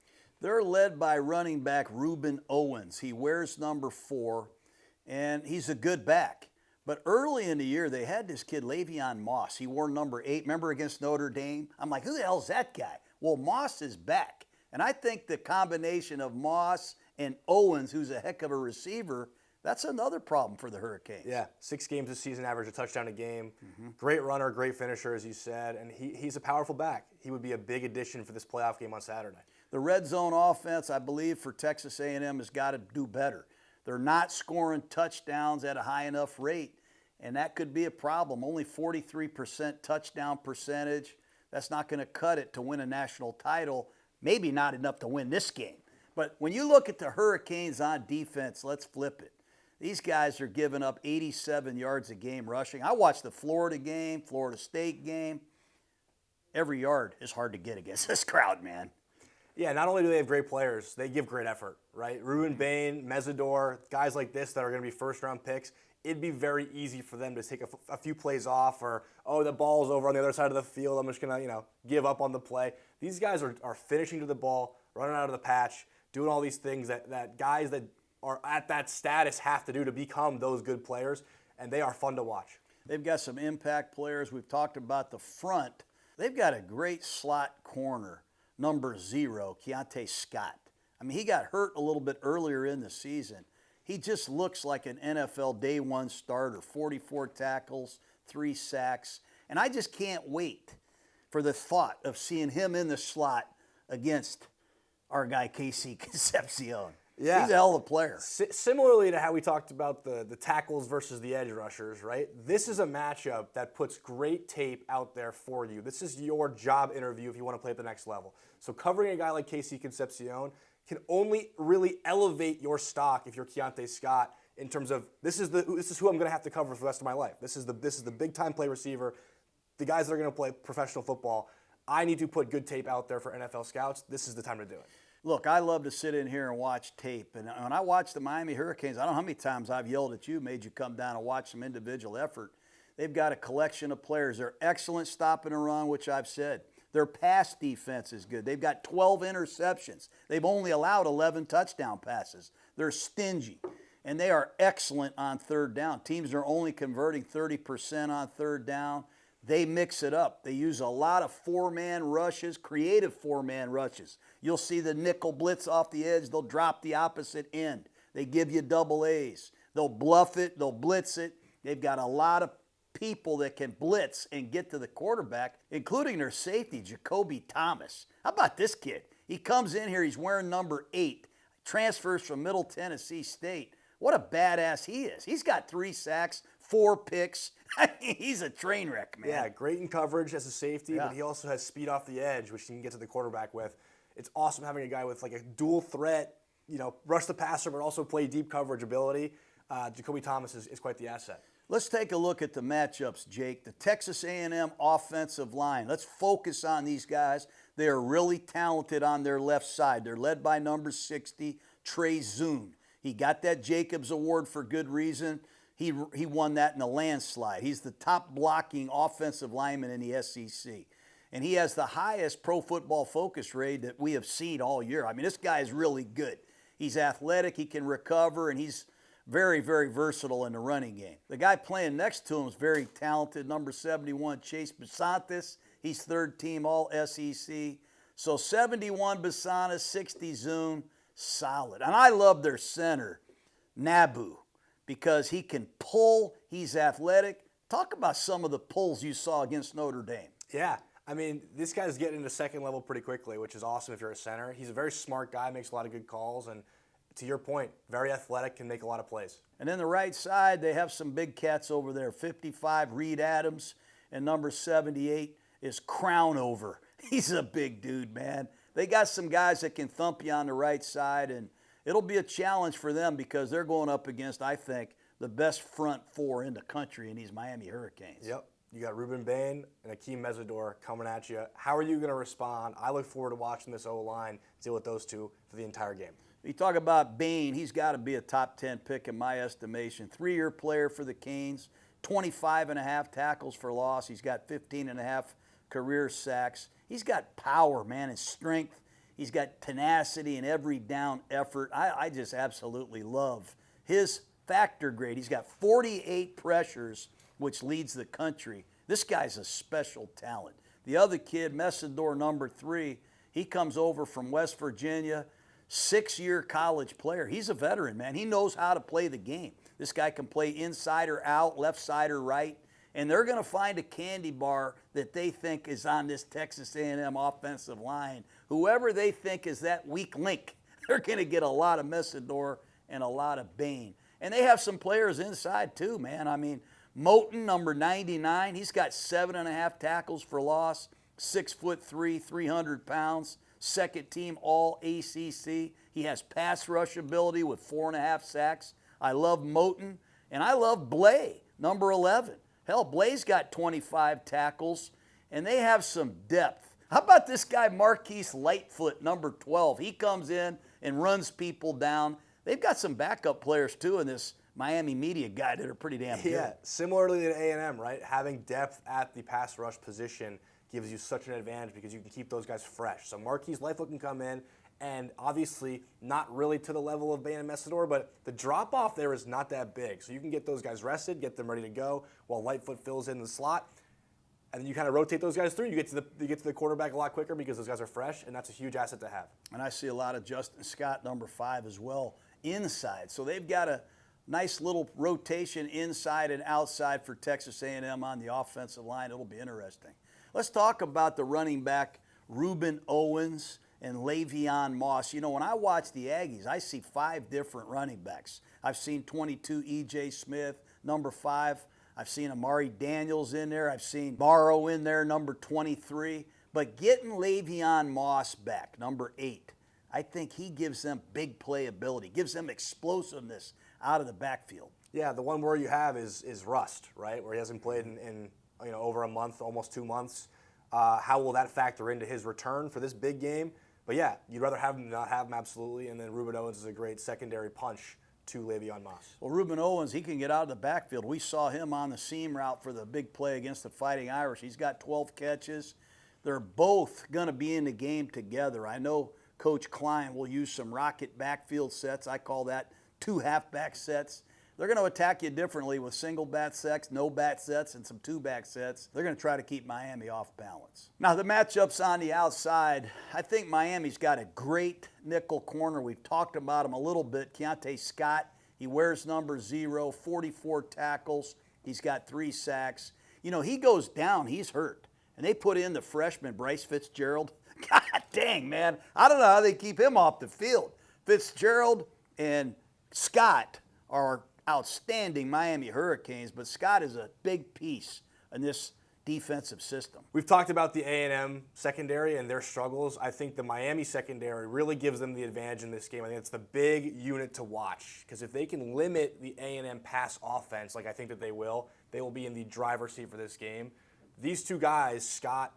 They're led by running back Reuben Owens. He wears number 4, and he's a good back. But early in the year, they had this kid, Le'Veon Moss. He wore number 8. Remember against Notre Dame? I'm like, who the hell's that guy? Well, Moss is back. And I think the combination of Moss and Owens, who's a heck of a receiver, that's another problem for the Hurricanes. Yeah, 6 games this season, average a touchdown a game. Great runner, great finisher, as you said, and he's a powerful back. He would be a big addition for this playoff game on Saturday. The red zone offense, I believe, for Texas A&M has got to do better. They're not scoring touchdowns at a high enough rate, and that could be a problem. Only 43% touchdown percentage. That's not going to cut it to win a national title. Maybe not enough to win this game. But when you look at the Hurricanes on defense, let's flip it. These guys are giving up 87 yards a game rushing. I watched the Florida game, Florida State game. Every yard is hard to get against this crowd, man. Yeah, not only do they have great players, they give great effort, right? Ruben Bain, Mesidor, guys like this that are going to be first-round picks, it'd be very easy for them to take a few plays off or, the ball's over on the other side of the field. I'm just going to, give up on the play. These guys are finishing to the ball, running out of the patch, doing all these things that guys that are at that status have to do to become those good players, and they are fun to watch. They've got some impact players. We've talked about the front. They've got a great slot corner, number 0, Keontae Scott. I mean, he got hurt a little bit earlier in the season. He just looks like an NFL day 1 starter, 44 tackles, 3 sacks. And I just can't wait for the thought of seeing him in the slot against our guy, KC Concepcion. Yeah. He's a hell of a player. Similarly to how we talked about the tackles versus the edge rushers, right? This is a matchup that puts great tape out there for you. This is your job interview if you want to play at the next level. So covering a guy like KC Concepcion can only really elevate your stock if you're Keontae Scott in terms of this is who I'm going to have to cover for the rest of my life. This is the big time play receiver, the guys that are going to play professional football. I need to put good tape out there for NFL scouts. This is the time to do it. Look, I love to sit in here and watch tape. And when I watch the Miami Hurricanes, I don't know how many times I've yelled at you, made you come down and watch some individual effort. They've got a collection of players. They're excellent stopping and run, which I've said. Their pass defense is good. They've got 12 interceptions. They've only allowed 11 touchdown passes. They're stingy, and they are excellent on third down. Teams are only converting 30% on third down. They mix it up. They use a lot of four-man rushes, creative four-man rushes. You'll see the nickel blitz off the edge. They'll drop the opposite end. They give you double A's. They'll bluff it. They'll blitz it. They've got a lot of people that can blitz and get to the quarterback, including their safety, Jacoby Thomas. How about this kid? He comes in here. He's wearing number 8. Transfers from Middle Tennessee State. What a badass he is. He's got 3 sacks, 4 picks. He's a train wreck, man. Yeah, great in coverage as a safety, Yeah. but he also has speed off the edge, which he can get to the quarterback with. It's awesome having a guy with like a dual threat, rush the passer, but also play deep coverage ability. Jacoby Thomas is quite the asset. Let's take a look at the matchups, Jake. The Texas A&M offensive line. Let's focus on these guys. They are really talented on their left side. They're led by number 60, Trey Zune. He got that Jacobs Award for good reason. He won that in a landslide. He's the top blocking offensive lineman in the SEC. And he has the highest Pro Football Focus rate that we have seen all year. I mean, this guy is really good. He's athletic, he can recover, and he's very, very versatile in the running game. The guy playing next to him is very talented, number 71, Chase Basantis. He's third team all SEC. So 71 Basantis, 60 Zune, solid. And I love their center, Nabu, because he can pull, he's athletic. Talk about some of the pulls you saw against Notre Dame. Yeah, I mean, this guy's getting into second level pretty quickly, which is awesome if you're a center. He's a very smart guy, makes a lot of good calls, and to your point, very athletic, can make a lot of plays. And then the right side, they have some big cats over there. 55, Reed Adams, and number 78 is Crownover. He's a big dude, man. They got some guys that can thump you on the right side, and it'll be a challenge for them because they're going up against, I think, the best front 4 in the country in these Miami Hurricanes. Yep. You got Ruben Bain and Akeem Mesidor coming at you. How are you going to respond? I look forward to watching this O-line deal with those two for the entire game. You talk about Bain, he's got to be a top 10 pick in my estimation. 3-year player for the Canes, 25.5 tackles for loss. He's got 15.5 career sacks. He's got power, man, and strength. He's got tenacity in every down effort. I just absolutely love his factor grade. He's got 48 pressures, which leads the country. This guy's a special talent. The other kid, Mesidor, number 3, he comes over from West Virginia, 6-year college player. He's a veteran, man. He knows how to play the game. This guy can play inside or out, left side or right, and they're going to find a candy bar that they think is on this Texas A&M offensive line. Whoever they think is that weak link, they're going to get a lot of Mesidor and a lot of Bain. And they have some players inside too, man. I mean, Moten, number 99, he's got 7.5 tackles for loss, 6'3", 300 pounds, second team all ACC. He has pass rush ability with 4.5 sacks. I love Moten, and I love Blay, number 11. Hell, Blay's got 25 tackles, and they have some depth. How about this guy, Marquise Lightfoot, number 12? He comes in and runs people down. They've got some backup players, too, in this Miami media guy that are pretty damn good. Yeah, similarly to A&M, right? Having depth at the pass rush position gives you such an advantage because you can keep those guys fresh. So Marquise Lightfoot can come in, and obviously not really to the level of Bain and Mesidor, but the drop-off there is not that big. So you can get those guys rested, get them ready to go while Lightfoot fills in the slot. And then you kind of rotate those guys through. You get to the quarterback a lot quicker because those guys are fresh, and that's a huge asset to have. And I see a lot of Justin Scott, number 5, as well, inside. So they've got a nice little rotation inside and outside for Texas A&M on the offensive line. It'll be interesting. Let's talk about the running back, Ruben Owens and Le'Veon Moss. You know, when I watch the Aggies, I see 5 different running backs. I've seen 22 E.J. Smith, number 5. I've seen Amari Daniels in there. I've seen Morrow in there, number 23. But getting Le'Veon Moss back, number 8, I think he gives them big playability, gives them explosiveness out of the backfield. Yeah, the one word you have is rust, right? Where he hasn't played in over a month, almost 2 months. How will that factor into his return for this big game? But yeah, you'd rather have him than not have him, absolutely. And then Ruben Owens is a great secondary punch to Le'Veon Moss. Well, Ruben Owens, he can get out of the backfield. We saw him on the seam route for the big play against the Fighting Irish. He's got 12 catches. They're both going to be in the game together. I know Coach Klein will use some rocket backfield sets. I call that 2 halfback sets. They're going to attack you differently with single bat sets, no bat sets, and some 2-back sets. They're going to try to keep Miami off balance. Now, the matchups on the outside, I think Miami's got a great nickel corner. We've talked about him a little bit. Keontae Scott, he wears number 0, 44 tackles. He's got 3 sacks. You know, he goes down, he's hurt. And they put in the freshman, Bryce Fitzgerald. God dang, man. I don't know how they keep him off the field. Fitzgerald and Scott are outstanding Miami Hurricanes, but Scott is a big piece in this defensive system. We've talked about the A&M secondary and their struggles. I think the Miami secondary really gives them the advantage in this game. I think it's the big unit to watch, because if they can limit the A&M pass offense, like I think that they will be in the driver's seat for this game. These 2 guys, Scott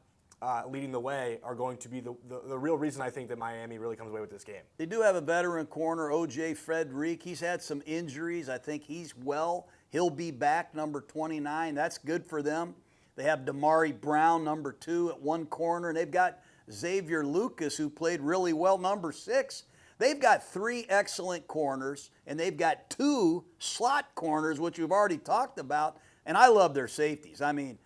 leading the way, are going to be the real reason I think that Miami really comes away with this game. They do have a veteran corner, O.J. Frederick. He's had some injuries. I think he's well. He'll be back, number 29. That's good for them. They have Damari Brown, number 2, at one corner. And they've got Xavier Lucas, who played really well, number 6. They've got 3 excellent corners, and they've got 2 slot corners, which we've already talked about. And I love their safeties. I mean,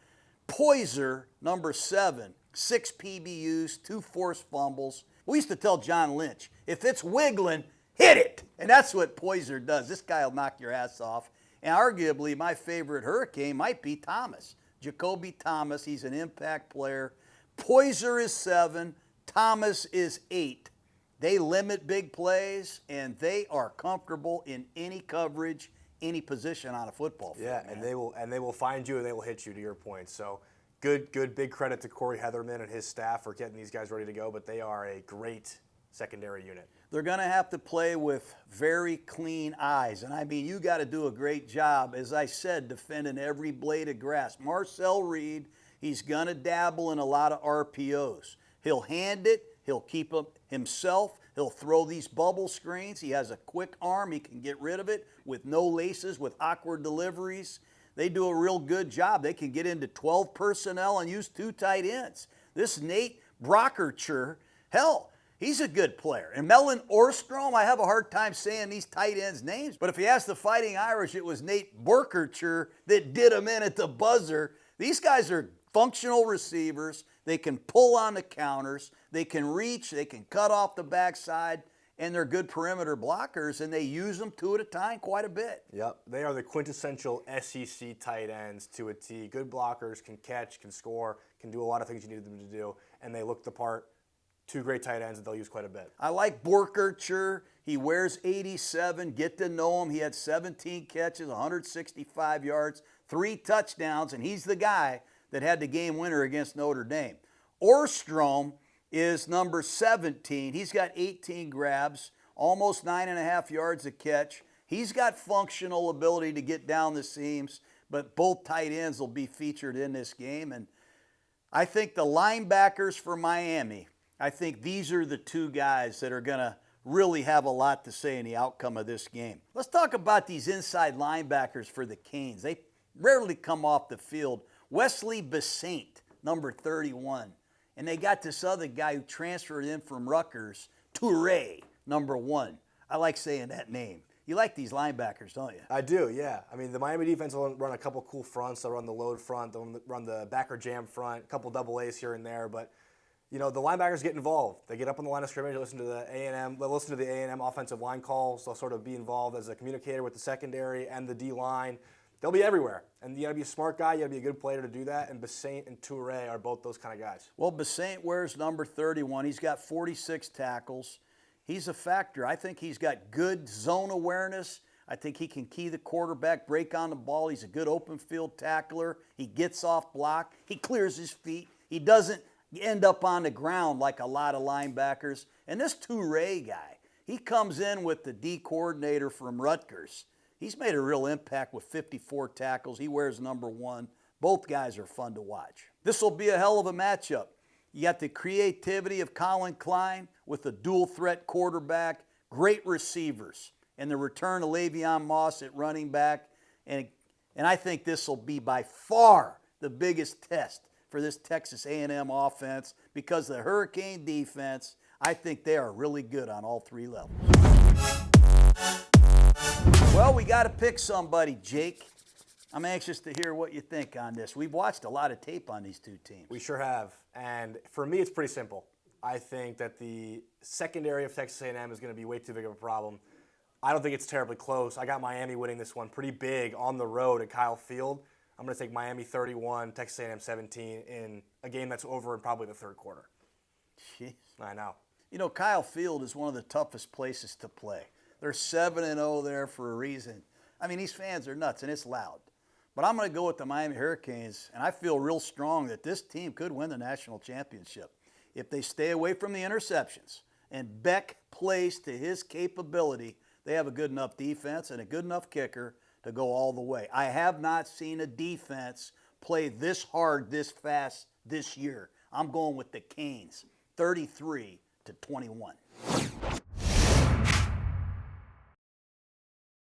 Poyser, number 7, 6 PBUs, 2 forced fumbles. We used to tell John Lynch, if it's wiggling, hit it. And that's what Poyser does. This guy will knock your ass off. And arguably, my favorite Hurricane might be Thomas. Jacoby Thomas, he's an impact player. Poyser is 7, Thomas is 8. They limit big plays, and they are comfortable in any coverage, any position on a football field. Yeah, and they will find you and they will hit you, to your point. So good big credit to Corey Heatherman and his staff for getting these guys ready to go, but they are a great secondary unit. They're going to have to play with very clean eyes. And I mean, you got to do a great job, as I said, defending every blade of grass. Marcel Reed, he's going to dabble in a lot of RPOs. He'll hand it. He'll keep them himself. He'll throw these bubble screens. He has a quick arm. He can get rid of it with no laces, with awkward deliveries. They do a real good job. They can get into 12 personnel and use 2 tight ends. This Nate Brockercher, hell, he's a good player. And Melvin Orstrom, I have a hard time saying these tight ends' names, but if you ask the Fighting Irish, it was Nate Brockercher that did him in at the buzzer. These guys are functional receivers. They can pull on the counters. They can reach. They can cut off the backside. And they're good perimeter blockers, and they use them 2 at a time quite a bit. Yep, they are the quintessential SEC tight ends to a T. Good blockers, can catch, can score, can do a lot of things you need them to do, and they look the part. 2 great tight ends that they'll use quite a bit. I like Borkercher. He wears 87. Get to know him. He had 17 catches, 165 yards, 3 touchdowns, and he's the guy that had the game winner against Notre Dame. Orstrom is number 17. He's got 18 grabs, almost 9.5 yards a catch. He's got functional ability to get down the seams, but both tight ends will be featured in this game. And I think the linebackers for Miami, I think these are the 2 guys that are going to really have a lot to say in the outcome of this game. Let's talk about these inside linebackers for the Canes. They rarely come off the field. Wesley Besaint, number 31. And they got this other guy who transferred in from Rutgers, Toure, number 1. I like saying that name. You like these linebackers, don't you? I do, yeah. I mean, the Miami defense will run a couple cool fronts. They'll run the load front. They'll run the backer jam front, a couple double A's here and there. But, you know, the linebackers get involved. They get up on the line of scrimmage, listen to the A&M offensive line calls. They'll sort of be involved as a communicator with the secondary and the D-line. They'll be everywhere. And you got to be a smart guy. You got to be a good player to do that. And Besaint and Toure are both those kind of guys. Well, Besaint wears number 31. He's got 46 tackles. He's a factor. I think he's got good zone awareness. I think he can key the quarterback, break on the ball. He's a good open field tackler. He gets off block. He clears his feet. He doesn't end up on the ground like a lot of linebackers. And this Toure guy, he comes in with the D coordinator from Rutgers. He's made a real impact with 54 tackles. He wears number 1. Both guys are fun to watch. This will be a hell of a matchup. You got the creativity of Colin Klein with a dual threat quarterback, great receivers, and the return of Le'Veon Moss at running back. And I think this will be by far the biggest test for this Texas A&M offense because the Hurricane defense, I think they are really good on all three levels. Well, we got to pick somebody, Jake. I'm anxious to hear what you think on this. We've watched a lot of tape on these two teams. We sure have. And for me, it's pretty simple. I think that the secondary of Texas A&M is going to be way too big of a problem. I don't think it's terribly close. I got Miami winning this one pretty big on the road at Kyle Field. I'm going to take Miami 31, Texas A&M 17 in a game that's over in probably the third quarter. Jeez. I know. You know, Kyle Field is one of the toughest places to play. They're 7-0 there for a reason. I mean, these fans are nuts, and it's loud. But I'm going to go with the Miami Hurricanes, and I feel real strong that this team could win the national championship if they stay away from the interceptions and Beck plays to his capability. They have a good enough defense and a good enough kicker to go all the way. I have not seen a defense play this hard, this fast this year. I'm going with the Canes, 33-21.